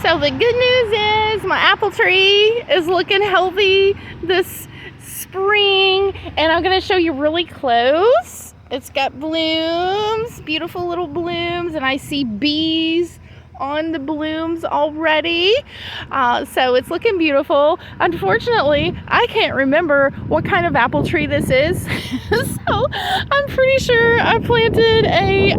So the good news is my apple tree is looking healthy this spring, and I'm going to show you really close. It's got blooms, beautiful little blooms, and I see bees on the blooms already. So it's looking beautiful. Unfortunately, I can't remember what kind of apple tree this is. So I'm pretty sure I planted a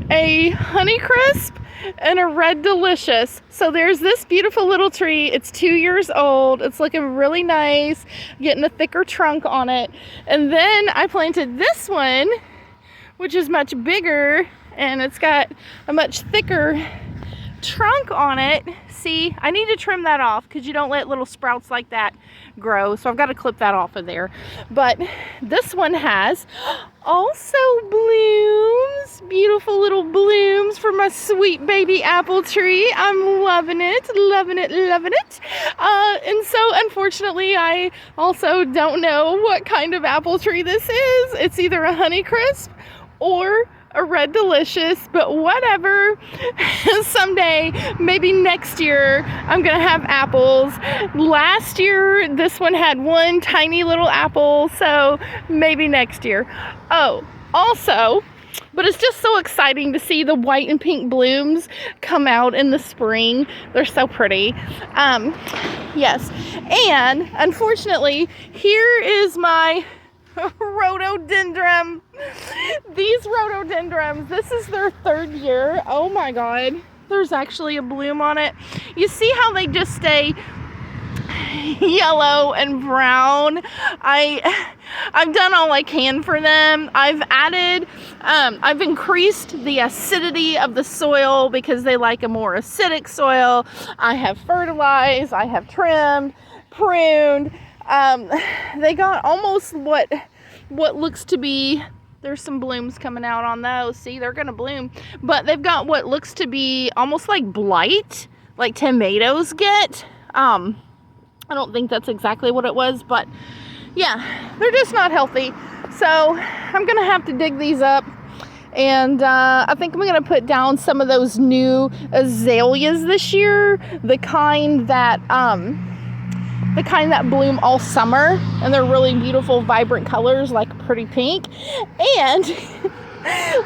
Honeycrisp and a Red Delicious. So there's this beautiful little tree. It's 2 years old. It's looking really nice, getting a thicker trunk on it. And then I planted this one, which is much bigger, and it's got a much thicker trunk on it. See, I need to trim that off because you don't let little sprouts like that grow. So I've got to clip that off of there. But this one has also blooms, beautiful little blooms for my sweet baby apple tree. I'm loving it, loving it, loving it. And so unfortunately, I also don't know what kind of apple tree this is. It's either a Honeycrisp or a Red Delicious, but whatever. Someday, maybe next year, I'm gonna have apples. Last year, this one had one tiny little apple, so maybe next year. Oh, also, but it's just so exciting to see the white and pink blooms come out in the spring. They're so pretty. Yes, and unfortunately, here is my rhododendron. These rhododendrons, this is their 3rd year. Oh my god, there's actually a bloom on it. You see how they just stay yellow and brown? I've done all I can for them. I've increased the acidity of the soil because they like a more acidic soil. I have fertilized, I have trimmed, pruned. They got almost what looks to be, there's some blooms coming out on those. See, they're gonna bloom, but they've got what looks to be almost like blight, like tomatoes get. I don't think that's exactly what it was, but yeah, they're just not healthy. So I'm gonna have to dig these up, and I think I'm gonna put down some of those new azaleas this year, the kind that bloom all summer, and they're really beautiful, vibrant colors like pretty pink. And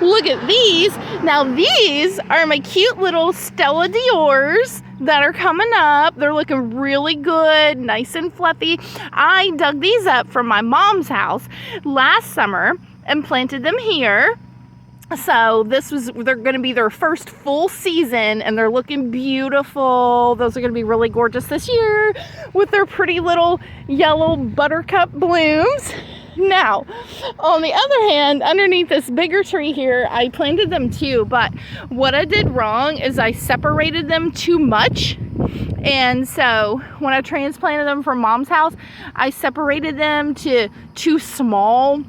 look at these. Now these are my cute little Stella Diors that are coming up. They're looking really good, nice and fluffy. I dug these up from my mom's house last summer and planted them here. So they're going to be their first full season, and they're looking beautiful. Those are going to be really gorgeous this year with their pretty little yellow buttercup blooms. Now, on the other hand, underneath this bigger tree here, I planted them too, but what I did wrong is I separated them too much. And so when I transplanted them from Mom's house, I separated them to too small.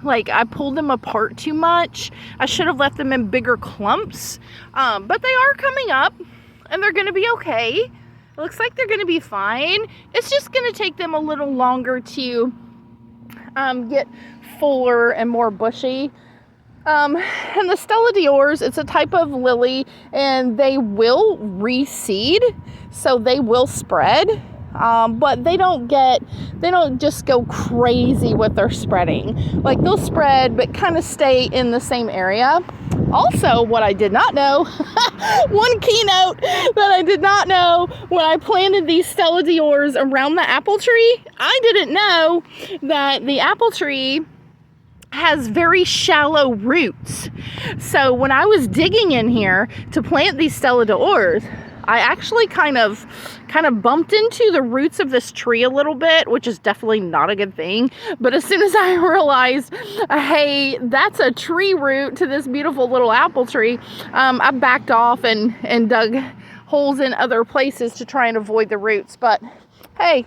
Like, I pulled them apart too much. I should have left them in bigger clumps. But they are coming up, and they're going to be okay. It looks like they're going to be fine. It's just going to take them a little longer to get fuller and more bushy. And the Stella Diors, it's a type of lily, and they will reseed, so they will spread. But they don't just go crazy with their spreading. Like, they'll spread, but kind of stay in the same area. Also, what I did not know, one keynote that I did not know when I planted these Stella Diors around the apple tree, I didn't know that the apple tree has very shallow roots. So when I was digging in here to plant these Stella Diors, I actually kind of bumped into the roots of this tree a little bit, which is definitely not a good thing. But as soon as I realized, hey, that's a tree root to this beautiful little apple tree, I backed off and dug holes in other places to try and avoid the roots. But hey,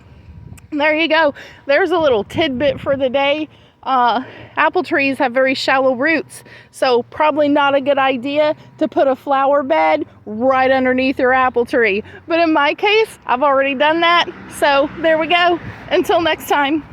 there you go. There's a little tidbit for the day. Apple trees have very shallow roots, so probably not a good idea to put a flower bed right underneath your apple tree. But in my case, I've already done that, so there we go. Until next time.